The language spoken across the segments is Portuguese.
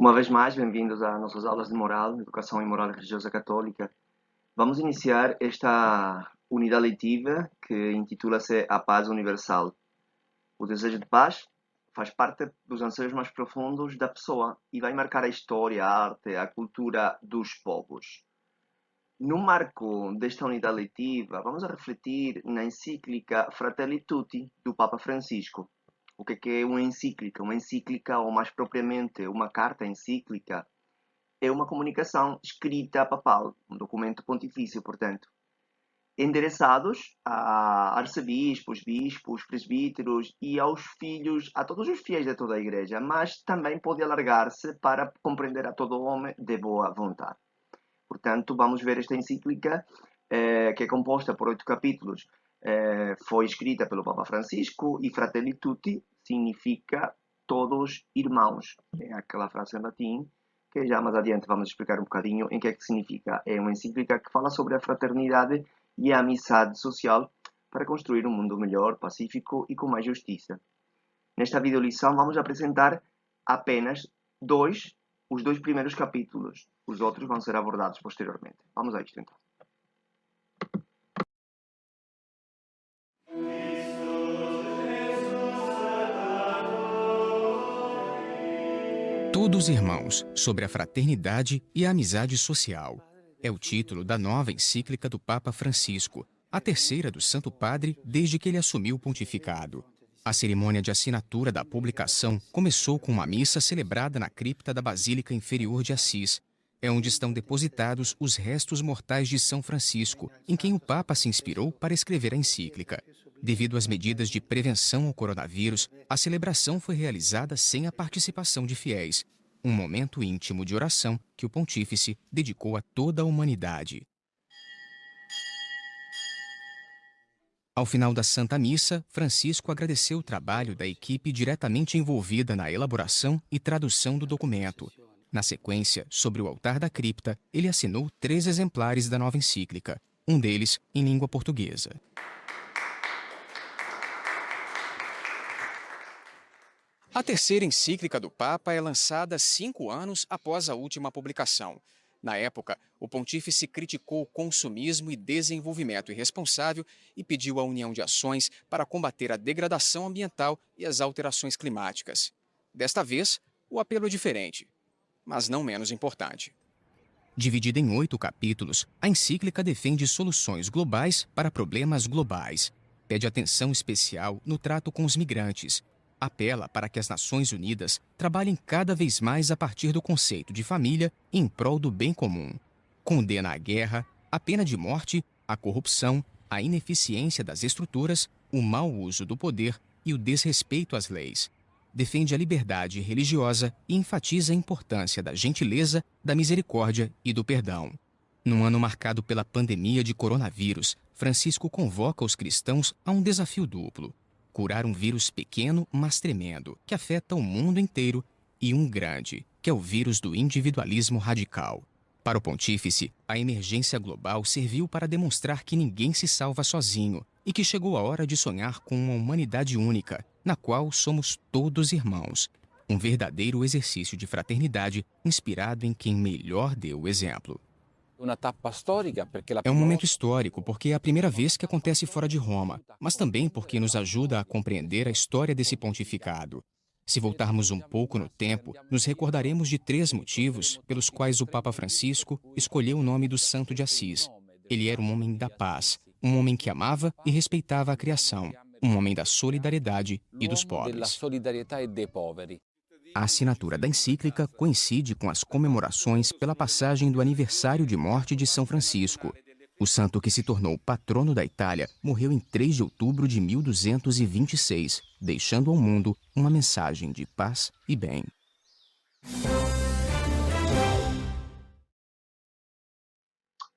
Uma vez mais, bem-vindos às nossas aulas de moral, educação e moral religiosa católica. Vamos iniciar esta unidade letiva que intitula-se A Paz Universal. O desejo de paz faz parte dos anseios mais profundos da pessoa e vai marcar a história, a arte, a cultura dos povos. No marco desta unidade letiva, vamos a refletir na encíclica Fratelli Tutti do Papa Francisco. O que é uma encíclica? Uma encíclica, ou mais propriamente uma carta encíclica, é uma comunicação escrita papal, um documento pontifício, portanto, endereçados a arcebispos, bispos, presbíteros e aos filhos, a todos os fiéis de toda a Igreja, mas também pode alargar-se para compreender a todo homem de boa vontade. Portanto, vamos ver esta encíclica, que é composta por 8 capítulos. Foi escrita pelo Papa Francisco e Fratelli Tutti significa todos irmãos. É aquela frase em latim que já mais adiante vamos explicar um bocadinho em que é que significa. É uma encíclica que fala sobre a fraternidade e a amizade social para construir um mundo melhor, pacífico e com mais justiça. Nesta videolição vamos apresentar apenas os dois primeiros capítulos. Os outros vão ser abordados posteriormente. Vamos a isto então. Todos irmãos, sobre a fraternidade e a amizade social. É o título da nova encíclica do Papa Francisco, a terceira do Santo Padre desde que ele assumiu o pontificado. A cerimônia de assinatura da publicação começou com uma missa celebrada na cripta da Basílica Inferior de Assis. É onde estão depositados os restos mortais de São Francisco, em quem o Papa se inspirou para escrever a encíclica. Devido às medidas de prevenção ao coronavírus, a celebração foi realizada sem a participação de fiéis. Um momento íntimo de oração que o pontífice dedicou a toda a humanidade. Ao final da Santa Missa, Francisco agradeceu o trabalho da equipe diretamente envolvida na elaboração e tradução do documento. Na sequência, sobre o altar da cripta, ele assinou 3 exemplares da nova encíclica, um deles em língua portuguesa. A terceira encíclica do Papa é lançada 5 anos após a última publicação. Na época, o pontífice criticou o consumismo e desenvolvimento irresponsável e pediu a união de ações para combater a degradação ambiental e as alterações climáticas. Desta vez, o apelo é diferente, mas não menos importante. Dividida em 8 capítulos, a encíclica defende soluções globais para problemas globais. Pede atenção especial no trato com os migrantes. Apela para que as Nações Unidas trabalhem cada vez mais a partir do conceito de família em prol do bem comum. Condena a guerra, a pena de morte, a corrupção, a ineficiência das estruturas, o mau uso do poder e o desrespeito às leis. Defende a liberdade religiosa e enfatiza a importância da gentileza, da misericórdia e do perdão. Num ano marcado pela pandemia de coronavírus, Francisco convoca os cristãos a um desafio duplo: curar um vírus pequeno, mas tremendo, que afeta o mundo inteiro, e um grande, que é o vírus do individualismo radical. Para o pontífice, a emergência global serviu para demonstrar que ninguém se salva sozinho e que chegou a hora de sonhar com uma humanidade única, na qual somos todos irmãos. Um verdadeiro exercício de fraternidade inspirado em quem melhor deu o exemplo. É um momento histórico porque é a primeira vez que acontece fora de Roma, mas também porque nos ajuda a compreender a história desse pontificado. Se voltarmos um pouco no tempo, nos recordaremos de 3 motivos pelos quais o Papa Francisco escolheu o nome do Santo de Assis. Ele era um homem da paz, um homem que amava e respeitava a criação, um homem da solidariedade e dos pobres. A assinatura da encíclica coincide com as comemorações pela passagem do aniversário de morte de São Francisco. O santo que se tornou patrono da Itália morreu em 3 de outubro de 1226, deixando ao mundo uma mensagem de paz e bem.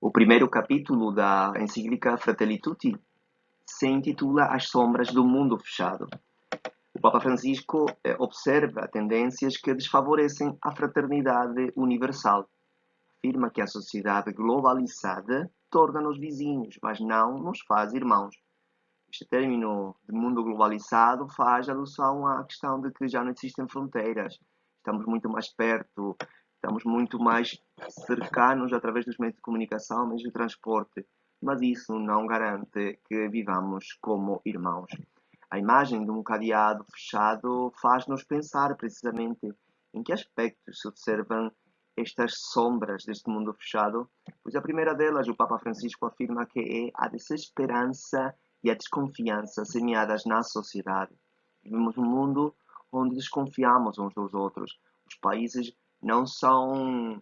O primeiro capítulo da encíclica Fratelli Tutti se intitula As Sombras do Mundo Fechado. O Papa Francisco observa tendências que desfavorecem a fraternidade universal. Afirma que a sociedade globalizada torna-nos vizinhos, mas não nos faz irmãos. Este término de mundo globalizado faz alusão à questão de que já não existem fronteiras. estamos muito mais perto, estamos muito mais cercanos através dos meios de comunicação, meios de transporte, mas isso não garante que vivamos como irmãos. A imagem de um cadeado fechado faz-nos pensar precisamente em que aspectos se observam estas sombras deste mundo fechado, pois a primeira delas, o Papa Francisco afirma que é a desesperança e a desconfiança semeadas na sociedade. Vivemos um mundo onde desconfiamos uns dos outros. Os países não são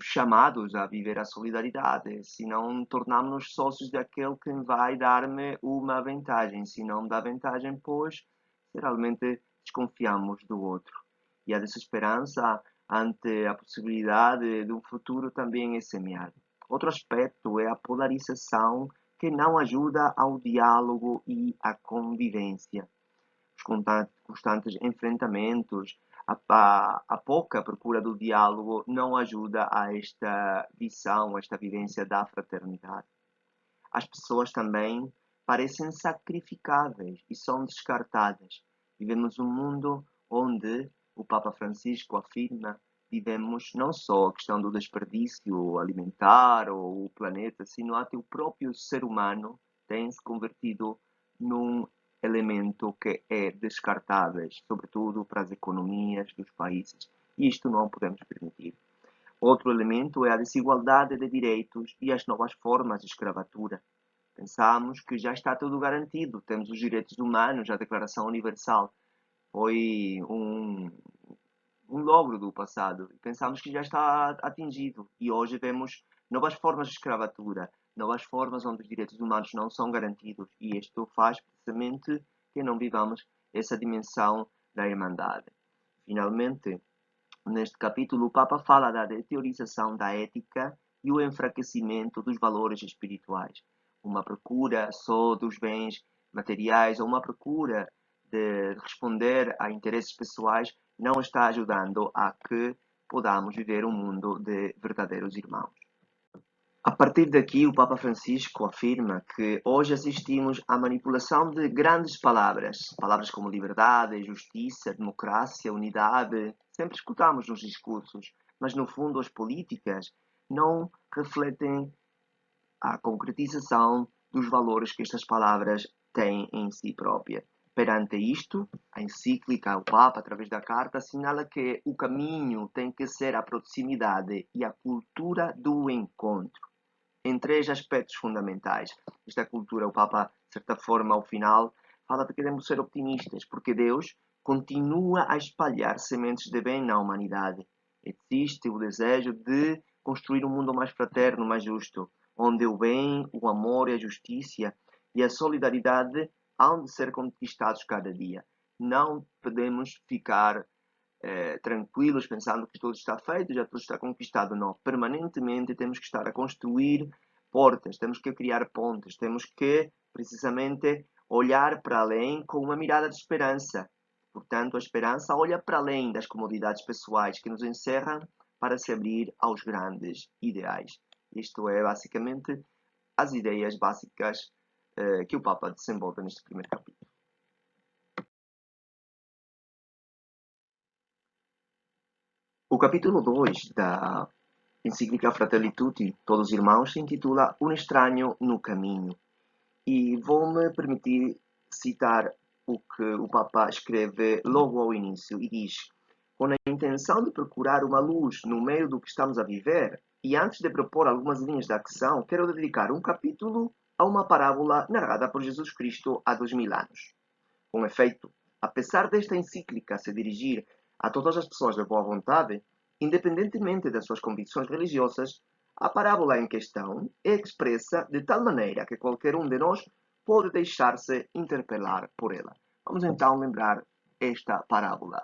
chamados a viver a solidariedade, senão tornamos-nos sócios daquele que vai dar-me uma vantagem. Se não me dá vantagem, pois, geralmente desconfiamos do outro. E a desesperança ante a possibilidade de um futuro também é semeada. Outro aspecto é a polarização que não ajuda ao diálogo e à convivência. Os constantes enfrentamentos, a pouca procura do diálogo não ajuda a esta visão, a esta vivência da fraternidade. As pessoas também parecem sacrificáveis e são descartadas. Vivemos um mundo onde o Papa Francisco afirma vivemos não só a questão do desperdício alimentar ou o planeta, sino até o próprio ser humano tem se convertido num elemento que é descartável, sobretudo para as economias dos países. E isto não podemos permitir. Outro elemento é a desigualdade de direitos e as novas formas de escravatura. Pensamos que já está tudo garantido, temos os direitos humanos, a Declaração Universal foi um logro do passado. Pensamos que já está atingido e hoje vemos novas formas de escravatura, novas formas onde os direitos humanos não são garantidos e isto faz precisamente que não vivamos essa dimensão da irmandade. Finalmente, neste capítulo, o Papa fala da deteriorização da ética e o enfraquecimento dos valores espirituais. Uma procura só dos bens materiais ou uma procura de responder a interesses pessoais não está ajudando a que podamos viver um mundo de verdadeiros irmãos. A partir daqui, o Papa Francisco afirma que hoje assistimos à manipulação de grandes palavras, palavras como liberdade, justiça, democracia, unidade. Sempre escutamos nos discursos, mas no fundo as políticas não refletem a concretização dos valores que estas palavras têm em si própria. Perante isto, a encíclica, o Papa, através da carta, assinala que o caminho tem que ser a proximidade e a cultura do encontro, em três aspectos fundamentais. Esta cultura, o Papa, de certa forma, ao final, fala que devemos ser optimistas, porque Deus continua a espalhar sementes de bem na humanidade. Existe o desejo de construir um mundo mais fraterno, mais justo, onde o bem, o amor e a justiça e a solidariedade hão de ser conquistados cada dia. Não podemos ficar tranquilos pensando que tudo está feito, já tudo está conquistado. Não. Permanentemente temos que estar a construir portas, temos que criar pontes, temos que precisamente olhar para além com uma mirada de esperança. Portanto, a esperança olha para além das comodidades pessoais que nos encerram para se abrir aos grandes ideais. Isto é basicamente as ideias básicas que o Papa desenvolve neste primeiro capítulo. O capítulo 2 da encíclica Fratelli Tutti, Todos Irmãos, se intitula Um Estranho no Caminho. E vou-me permitir citar o que o Papa escreve logo ao início e diz: com a intenção de procurar uma luz no meio do que estamos a viver, e antes de propor algumas linhas de ação, quero dedicar um capítulo a uma parábola narrada por Jesus Cristo há 2000 anos. Com efeito, apesar desta encíclica se dirigir a todas as pessoas de boa vontade, independentemente das suas convicções religiosas, a parábola em questão é expressa de tal maneira que qualquer um de nós pode deixar-se interpelar por ela. Vamos então lembrar esta parábola.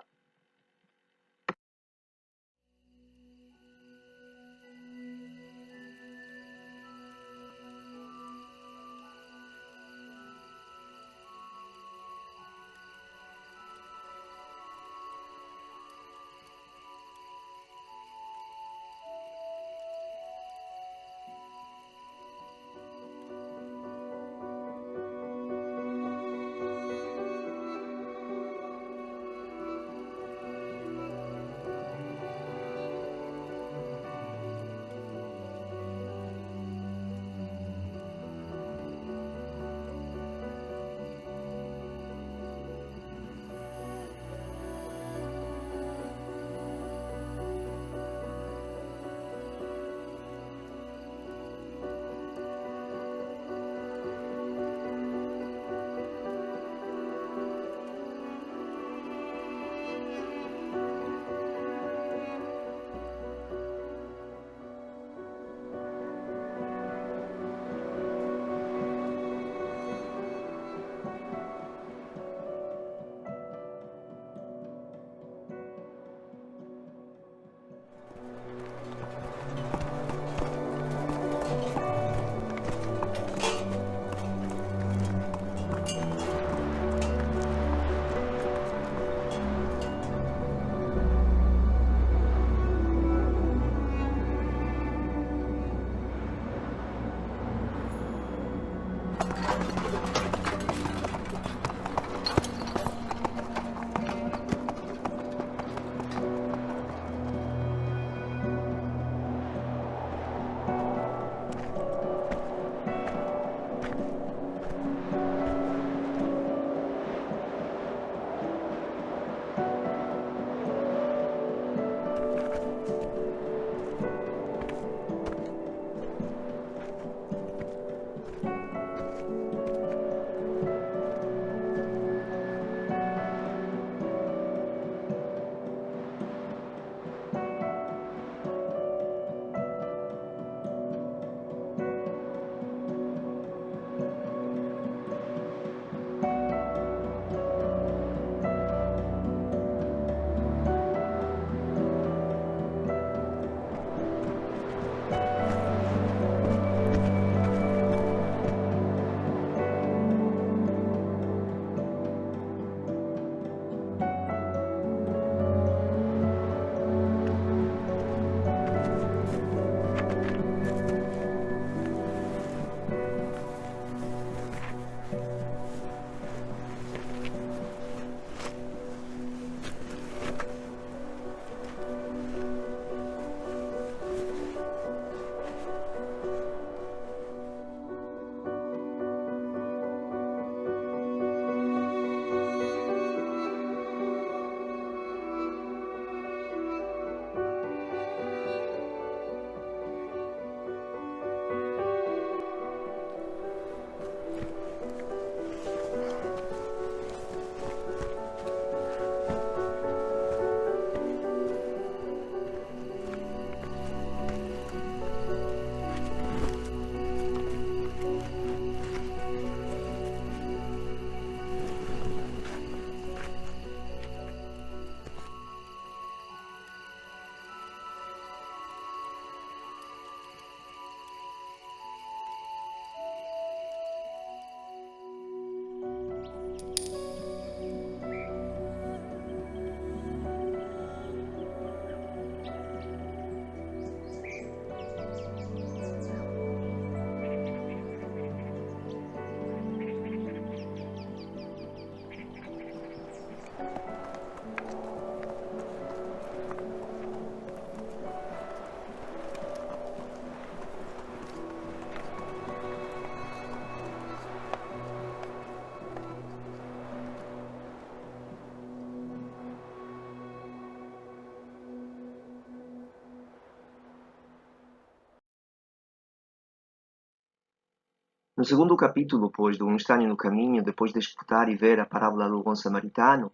No segundo capítulo, pois, do Um Estranho no Caminho, depois de escutar e ver a parábola do bom samaritano,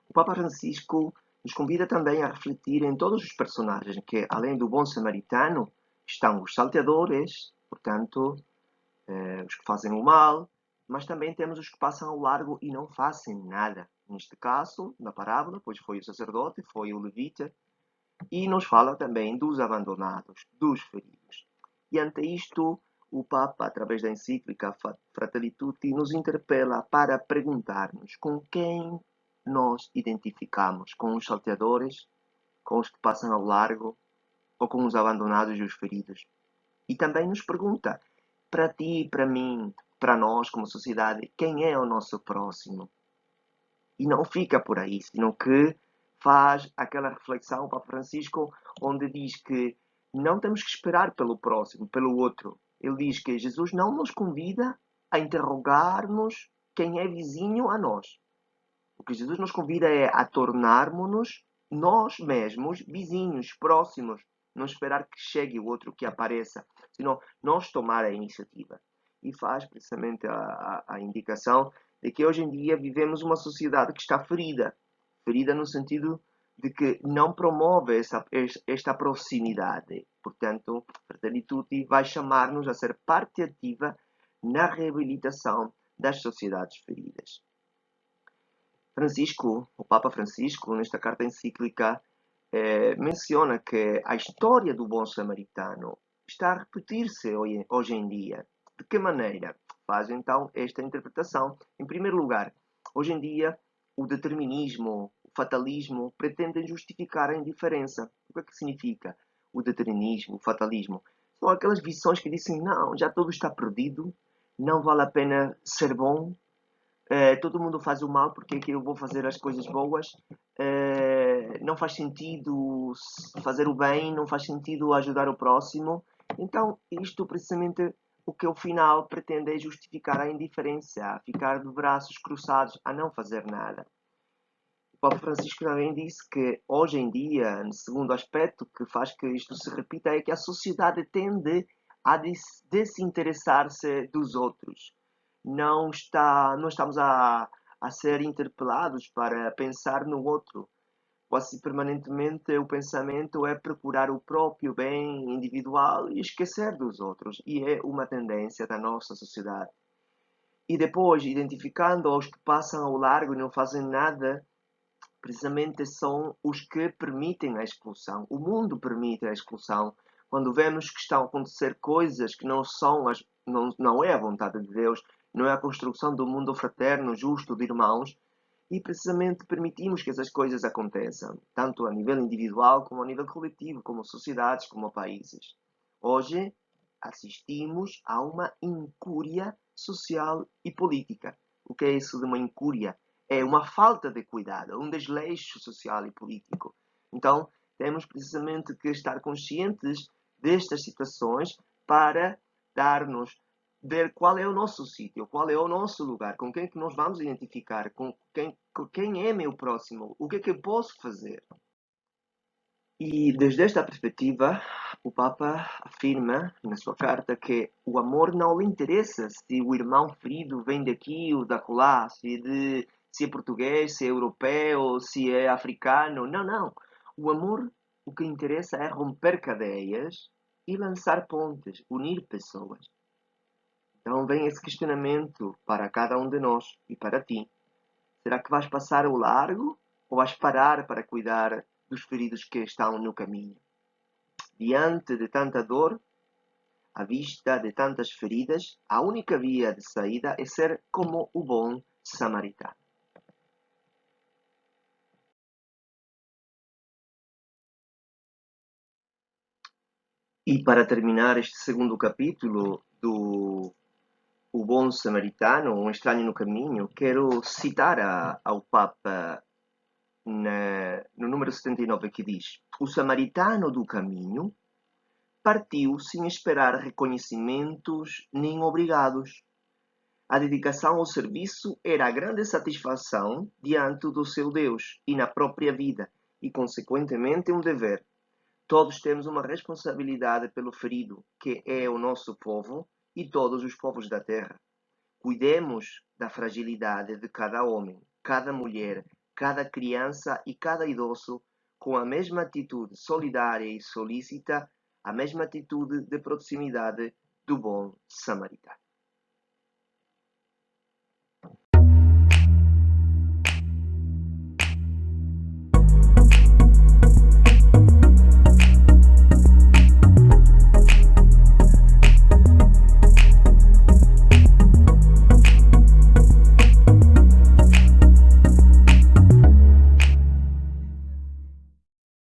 o Papa Francisco nos convida também a refletir em todos os personagens que, além do bom samaritano, estão os salteadores, portanto, os que fazem o mal, mas também temos os que passam ao largo e não fazem nada. Neste caso, na parábola, pois foi o sacerdote, foi o levita, e nos fala também dos abandonados, dos feridos. E ante isto, o Papa, através da encíclica Fratelli Tutti, nos interpela para perguntar-nos com quem nós identificamos, com os salteadores, com os que passam ao largo, ou com os abandonados e os feridos. E também nos pergunta, para ti, para mim, para nós como sociedade, quem é o nosso próximo? E não fica por aí, senão que faz aquela reflexão, o Papa Francisco, onde diz que não temos que esperar pelo próximo, pelo outro. Ele diz que Jesus não nos convida a interrogar-nos quem é vizinho a nós. O que Jesus nos convida é a tornarmos-nos nós mesmos vizinhos, próximos. Não esperar que chegue o outro, que apareça, senão nós tomar a iniciativa. E faz precisamente a indicação de que hoje em dia vivemos uma sociedade que está ferida. Ferida no sentido de que não promove esta proximidade. Portanto, Fratelli Tutti vai chamar-nos a ser parte ativa na reabilitação das sociedades feridas. Francisco, o Papa Francisco, nesta carta encíclica, menciona que a história do bom samaritano está a repetir-se hoje em dia. De que maneira? Faz então esta interpretação. Em primeiro lugar, hoje em dia, o determinismo, o fatalismo pretendem justificar a indiferença. O que é que significa o determinismo, o fatalismo? São aquelas visões que dizem, não, já tudo está perdido, não vale a pena ser bom, todo mundo faz o mal, porque é que eu vou fazer as coisas boas? Não faz sentido fazer o bem, não faz sentido ajudar o próximo. Então, isto precisamente o que ao final pretende é justificar a indiferença, a ficar de braços cruzados, a não fazer nada. O Papa Francisco também disse que hoje em dia, no segundo aspecto que faz que isto se repita, é que a sociedade tende a desinteressar-se dos outros. Não estamos a ser interpelados para pensar no outro. Quase permanentemente o pensamento é procurar o próprio bem individual e esquecer dos outros. E é uma tendência da nossa sociedade. E depois, identificando os que passam ao largo e não fazem nada, precisamente são os que permitem a expulsão. O mundo permite a expulsão. Quando vemos que estão a acontecer coisas que não é a vontade de Deus, não é a construção do mundo fraterno, justo, de irmãos, e precisamente permitimos que essas coisas aconteçam, tanto a nível individual como a nível coletivo, como sociedades, como países. Hoje assistimos a uma incúria social e política. O que é isso de uma incúria? É uma falta de cuidado, um desleixo social e político. Então, temos precisamente que estar conscientes destas situações para ver qual é o nosso sítio, qual é o nosso lugar, com quem é que nós vamos identificar, com quem é meu próximo, o que é que eu posso fazer. E desde esta perspectiva, o Papa afirma na sua carta que o amor não lhe interessa se o irmão ferido vem daqui ou da lá, se é português, se é europeu, se é africano. Não, não. O amor, o que interessa é romper cadeias e lançar pontes, unir pessoas. Então vem esse questionamento para cada um de nós e para ti. Será que vais passar ao largo ou vais parar para cuidar dos feridos que estão no caminho? Diante de tanta dor, à vista de tantas feridas, a única via de saída é ser como o bom samaritano. E para terminar este segundo capítulo do O Bom Samaritano, Um Estranho no Caminho, quero citar ao Papa no número 79 que diz: O samaritano do caminho partiu sem esperar reconhecimentos nem obrigados. A dedicação ao serviço era a grande satisfação diante do seu Deus e na própria vida, e consequentemente um dever. Todos temos uma responsabilidade pelo ferido, que é o nosso povo, e todos os povos da terra. Cuidemos da fragilidade de cada homem, cada mulher, cada criança e cada idoso com a mesma atitude solidária e solícita, a mesma atitude de proximidade do bom samaritano.